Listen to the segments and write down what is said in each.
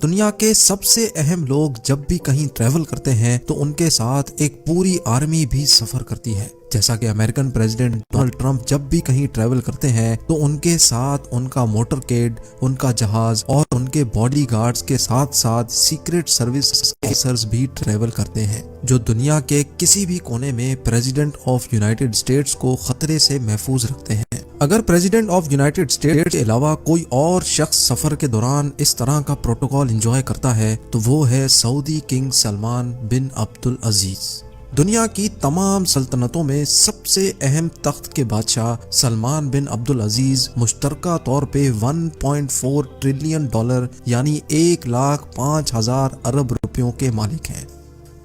دنیا کے سب سے اہم لوگ جب بھی کہیں ٹریول کرتے ہیں تو ان کے ساتھ ایک پوری آرمی بھی سفر کرتی ہے. جیسا کہ امریکن پریزیڈنٹ ڈونلڈ ٹرمپ جب بھی کہیں ٹریول کرتے ہیں تو ان کے ساتھ ان کا موٹر کیڈ، ان کا جہاز اور ان کے باڈی گارڈز کے ساتھ ساتھ سیکرٹ سروس آفیسرز بھی ٹریول کرتے ہیں، جو دنیا کے کسی بھی کونے میں پریزیڈنٹ آف یونائٹڈ اسٹیٹس کو خطرے سے محفوظ رکھتے ہیں. اگر پریزیڈنٹ آف یونائٹڈ اسٹیٹس کے علاوہ کوئی اور شخص سفر کے دوران اس طرح کا پروٹوکول انجوائے کرتا ہے تو وہ ہے سعودی کنگ سلمان بن عبد العزیز. دنیا کی تمام سلطنتوں میں سب سے اہم تخت کے بادشاہ سلمان بن عبد العزیز مشترکہ طور پہ $1.4 ٹریلین یعنی 1,05,000 ارب روپیوں کے مالک ہیں.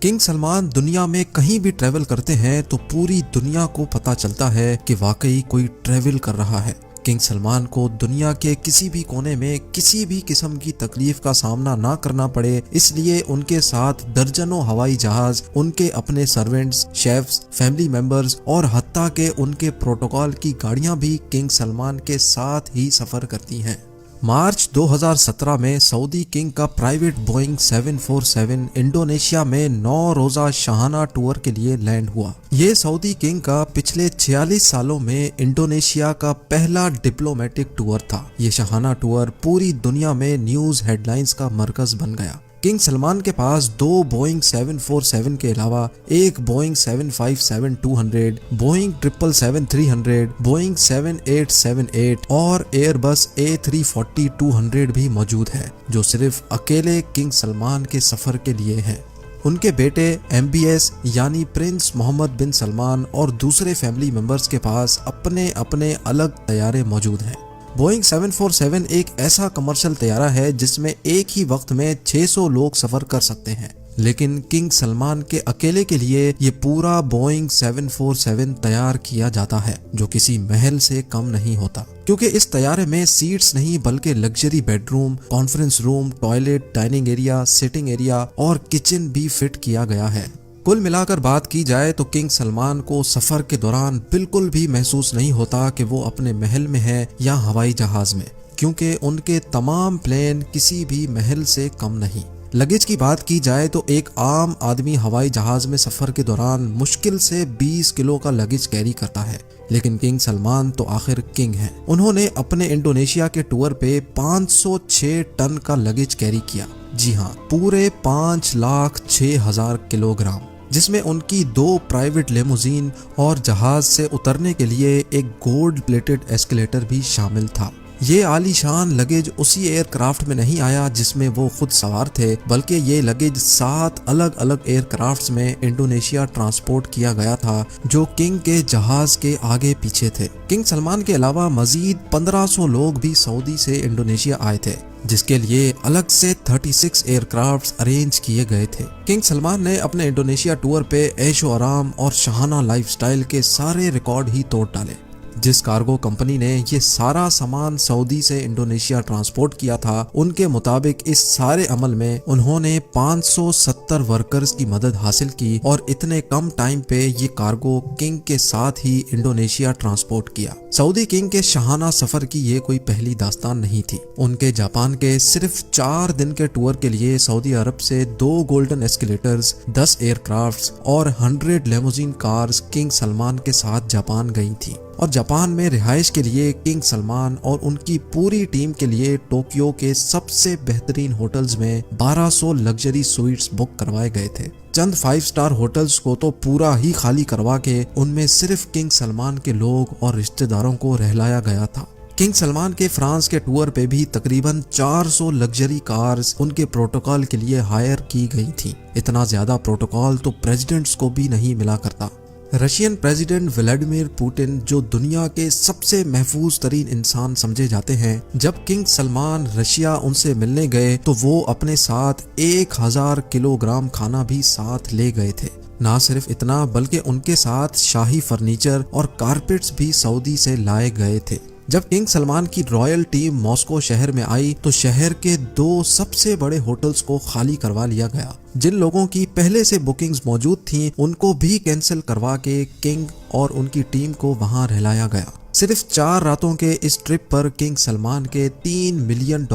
کنگ سلمان دنیا میں کہیں بھی ٹریول کرتے ہیں تو پوری دنیا کو پتہ چلتا ہے کہ واقعی کوئی ٹریول کر رہا ہے. کنگ سلمان کو دنیا کے کسی بھی کونے میں کسی بھی قسم کی تکلیف کا سامنا نہ کرنا پڑے، اس لیے ان کے ساتھ درجنوں ہوائی جہاز، ان کے اپنے سرونٹس، شیفز، فیملی ممبرز اور حتیٰ کہ ان کے پروٹوکول کی گاڑیاں بھی کنگ سلمان کے ساتھ ہی سفر کرتی ہیں. مارچ 2017 میں سعودی کنگ کا پرائیویٹ بوئنگ 747 انڈونیشیا میں 9 روزہ شاہانہ ٹور کے لیے لینڈ ہوا. یہ سعودی کنگ کا پچھلے 46 سالوں میں انڈونیشیا کا پہلا ڈپلومیٹک ٹور تھا. یہ شاہانہ ٹور پوری دنیا میں نیوز ہیڈ لائنز کا مرکز بن گیا. کنگ سلمان کے پاس 2 بوئنگ 747 کے علاوہ ایک بوئنگ 757-200، بوئنگ 777-300، بوئنگ 7878 اور ایئر بس A340-200 بھی موجود ہے، جو صرف اکیلے کنگ سلمان کے سفر کے لیے ہیں. ان کے بیٹے MBS یعنی پرنس محمد بن سلمان اور دوسرے فیملی ممبرز کے پاس اپنے اپنے الگ طیارے موجود ہیں. بوئنگ 747 ایک ایسا کمرشل طیارہ ہے جس میں ایک ہی وقت میں 600 لوگ سفر کر سکتے ہیں، لیکن کنگ سلمان کے اکیلے کے لیے یہ پورا بوئنگ 747 تیار کیا جاتا ہے، جو کسی محل سے کم نہیں ہوتا، کیونکہ اس طیارے میں سیٹس نہیں بلکہ luxury bedroom, conference room, toilet, dining area, sitting area اور کچن بھی فٹ کیا گیا ہے. کل ملا کر بات کی جائے تو کنگ سلمان کو سفر کے دوران بالکل بھی محسوس نہیں ہوتا کہ وہ اپنے محل میں ہے یا ہوائی جہاز میں، کیونکہ ان کے تمام پلین کسی بھی محل سے کم نہیں. لگیج کی بات کی جائے تو ایک عام آدمی ہوائی جہاز میں سفر کے دوران مشکل سے 20 کلو کا لگیج کیری کرتا ہے، لیکن کنگ سلمان تو آخر کنگ ہیں. انہوں نے اپنے انڈونیشیا کے ٹور پہ 506 ٹن کا لگیج کیری کیا. جی ہاں، پورے 5,06,000 کلو گرام، جس میں ان کی 2 پرائیویٹ لیموزین اور جہاز سے اترنے کے لیے ایک گولڈ پلیٹڈ ایسکیلیٹر بھی شامل تھا. یہ عالی شان لگیج اسی ایئر کرافٹ میں نہیں آیا جس میں وہ خود سوار تھے، بلکہ یہ لگیج 7 الگ الگ ایئر کرافٹس میں انڈونیشیا ٹرانسپورٹ کیا گیا تھا، جو کنگ کے جہاز کے آگے پیچھے تھے. کنگ سلمان کے علاوہ مزید 1500 لوگ بھی سعودی سے انڈونیشیا آئے تھے، جس کے لیے الگ سے 36 ایئر کرافٹس ارینج کیے گئے تھے. کنگ سلمان نے اپنے انڈونیشیا ٹور پہ عیش و آرام اور شاہانہ لائف سٹائل کے سارے ریکارڈ ہی توڑ ڈالے. جس کارگو کمپنی نے یہ سارا سامان سعودی سے انڈونیشیا ٹرانسپورٹ کیا تھا، ان کے مطابق اس سارے عمل میں انہوں نے 570 ورکرز کی مدد حاصل کی اور اتنے کم ٹائم پہ یہ کارگو کنگ کے ساتھ ہی انڈونیشیا ٹرانسپورٹ کیا. سعودی کنگ کے شاہانہ سفر کی یہ کوئی پہلی داستان نہیں تھی. ان کے جاپان کے صرف 4 دن کے ٹور کے لیے سعودی عرب سے 2 گولڈن ایسکیلیٹرز، 10 ایئر کرافٹس اور 100 لیموزین کارز کنگ سلمان کے ساتھ جاپان گئی تھی، اور جاپان میں رہائش کے لیے کنگ سلمان اور ان کی پوری ٹیم کے لیے ٹوکیو کے سب سے بہترین ہوٹلز میں 1200 لگژری سوئٹس بک کروائے گئے تھے. چند 5 اسٹار ہوٹلز کو تو پورا ہی خالی کروا کے ان میں صرف کنگ سلمان کے لوگ اور رشتہ داروں کو رہلایا گیا تھا. کنگ سلمان کے فرانس کے ٹور پہ بھی تقریباً 400 لگژری کارز ان کے پروٹوکول کے لیے ہائر کی گئی تھیں. اتنا زیادہ پروٹوکول تو پریزیڈنٹس کو بھی نہیں ملا کرتا. رشین پریزیڈنٹ ولادیمیر پوٹن، جو دنیا کے سب سے محفوظ ترین انسان سمجھے جاتے ہیں، جب کنگ سلمان رشیا ان سے ملنے گئے تو وہ اپنے ساتھ 1000 کلو گرام کھانا بھی ساتھ لے گئے تھے. نہ صرف اتنا بلکہ ان کے ساتھ شاہی فرنیچر اور کارپیٹس بھی سعودی سے لائے گئے تھے. جب کنگ سلمان کی رائل ٹیم ماسکو شہر میں آئی تو شہر کے 2 سب سے بڑے ہوٹلز کو خالی کروا لیا گیا۔ جن لوگوں کی پہلے سے بکنگز موجود تھیں ان کو بھی کینسل کروا کے کنگ اور ان کی ٹیم کو وہاں رہلایا گیا۔ صرف 4 راتوں کے اس ٹرپ پر کنگ سلمان کے $3 ملین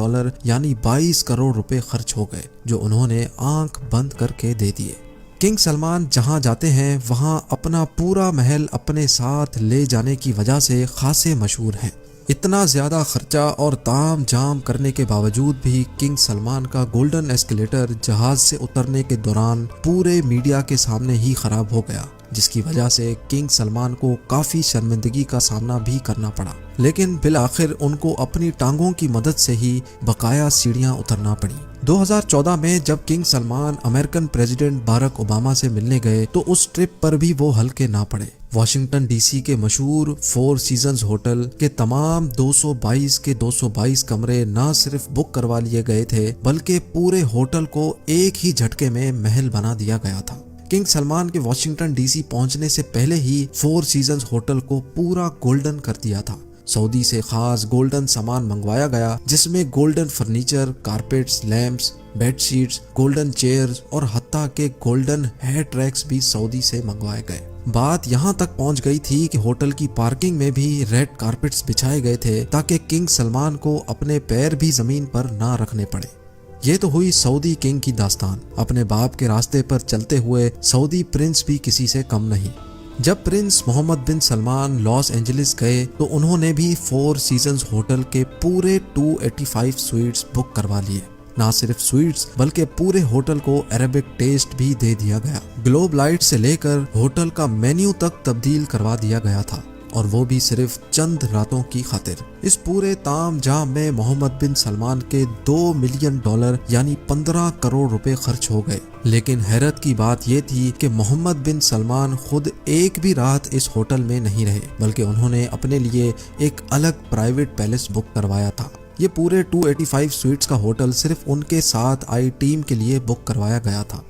یعنی 22 کروڑ روپے خرچ ہو گئے، جو انہوں نے آنکھ بند کر کے دے دیے۔ کنگ سلمان جہاں جاتے ہیں وہاں اپنا پورا محل اپنے ساتھ لے جانے کی وجہ سے خاصے مشہور ہیں۔ اتنا زیادہ خرچہ اور تام جام کرنے کے باوجود بھی کنگ سلمان کا گولڈن ایسکیلیٹر جہاز سے اترنے کے دوران پورے میڈیا کے سامنے ہی خراب ہو گیا، جس کی وجہ سے کنگ سلمان کو کافی شرمندگی کا سامنا بھی کرنا پڑا، لیکن بالآخر ان کو اپنی ٹانگوں کی مدد سے ہی بقایا سیڑھیاں اترنا پڑی۔ 2014 میں جب king Salman American president Barack Obama سے ملنے گئے تو اس ٹرپ پر بھی وہ ہلکے نہ پڑے۔ واشنگٹن ڈی سی کے مشہور 4 سیزنز ہوٹل کے تمام 222 کے 222 کمرے نہ صرف بک کروا لیے گئے تھے بلکہ پورے ہوٹل کو ایک ہی جھٹکے میں محل بنا دیا گیا تھا۔ کنگ سلمان کے واشنگٹن ڈی سی پہنچنے سے پہلے ہی 4 سیزنز ہوٹل کو پورا گولڈن کر دیا تھا۔ سعودی سے خاص گولڈن سامان منگوایا گیا جس میں golden furniture, carpets, lamps, bed sheets, golden chairs اور حتیٰ کہ گولڈن ہیڈ ریکس بھی سعودی سے منگوائے گئے۔ بات یہاں تک پہنچ گئی تھی کہ ہوٹل کی پارکنگ میں بھی ریڈ کارپیٹس بچھائے گئے تھے تاکہ کنگ سلمان کو اپنے پیر بھی زمین پر نہ رکھنے پڑے۔ یہ تو ہوئی سعودی کنگ کی داستان۔ اپنے باپ کے راستے پر چلتے ہوئے سعودی پرنس بھی کسی سے کم نہیں۔ جب پرنس محمد بن سلمان لاس اینجلس گئے تو انہوں نے بھی 4 سیزنز ہوٹل کے پورے 285 سویٹس بک کروا لیے۔ نہ صرف سویٹس بلکہ پورے ہوٹل کو عربک ٹیسٹ بھی دے دیا گیا۔ گلوب لائٹ سے لے کر ہوٹل کا مینیو تک تبدیل کروا دیا گیا تھا، اور وہ بھی صرف چند راتوں کی خاطر۔ اس پورے تام جام میں محمد بن سلمان کے $2 ملین یعنی 15 کروڑ روپے خرچ ہو گئے۔ لیکن حیرت کی بات یہ تھی کہ محمد بن سلمان خود ایک بھی رات اس ہوٹل میں نہیں رہے، بلکہ انہوں نے اپنے لیے ایک الگ پرائیویٹ پیلس بک کروایا تھا۔ یہ پورے 285 سویٹس کا ہوٹل صرف ان کے ساتھ آئی ٹیم کے لیے بک کروایا گیا تھا،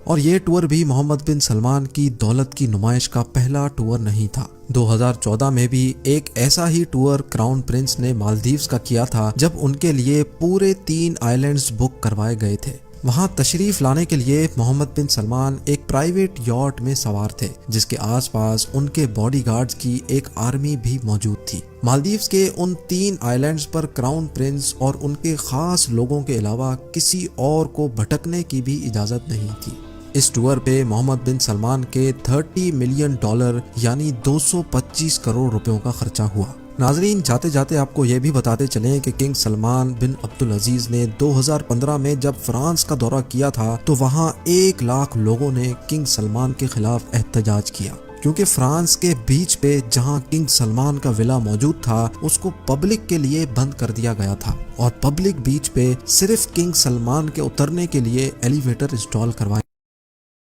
اور یہ ٹور بھی محمد بن سلمان کی دولت کی نمائش کا پہلا ٹور نہیں تھا۔ 2014 میں بھی ایک ایسا ہی ٹور کراؤن پرنس نے مالدیوز کا کیا تھا، جب ان کے لیے پورے 3 آئیلینڈز بک کروائے گئے تھے۔ وہاں تشریف لانے کے لیے محمد بن سلمان ایک پرائیویٹ یاٹ میں سوار تھے، جس کے آس پاس ان کے باڈی گارڈز کی ایک آرمی بھی موجود تھی۔ مالدیوز کے ان 3 آئیلینڈز پر کراؤن پرنس اور ان کے خاص لوگوں کے علاوہ کسی اور کو بھٹکنے کی بھی اجازت نہیں تھی۔ اس ٹور پہ محمد بن سلمان کے $30 ملین یعنی 225 کروڑ روپیوں کا خرچہ ہوا۔ ناظرین، جاتے جاتے آپ کو یہ بھی بتاتے چلیں کہ کنگ سلمان بن عبدالعزیز نے 2015 میں جب فرانس کا دورہ کیا تھا تو وہاں 1 لاکھ لوگوں نے کنگ سلمان کے خلاف احتجاج کیا، کیونکہ فرانس کے بیچ پہ جہاں کنگ سلمان کا ولا موجود تھا اس کو پبلک کے لیے بند کر دیا گیا تھا، اور پبلک بیچ پہ صرف کنگ سلمان کے اترنے کے لیے ایلیویٹر انسٹال کروائے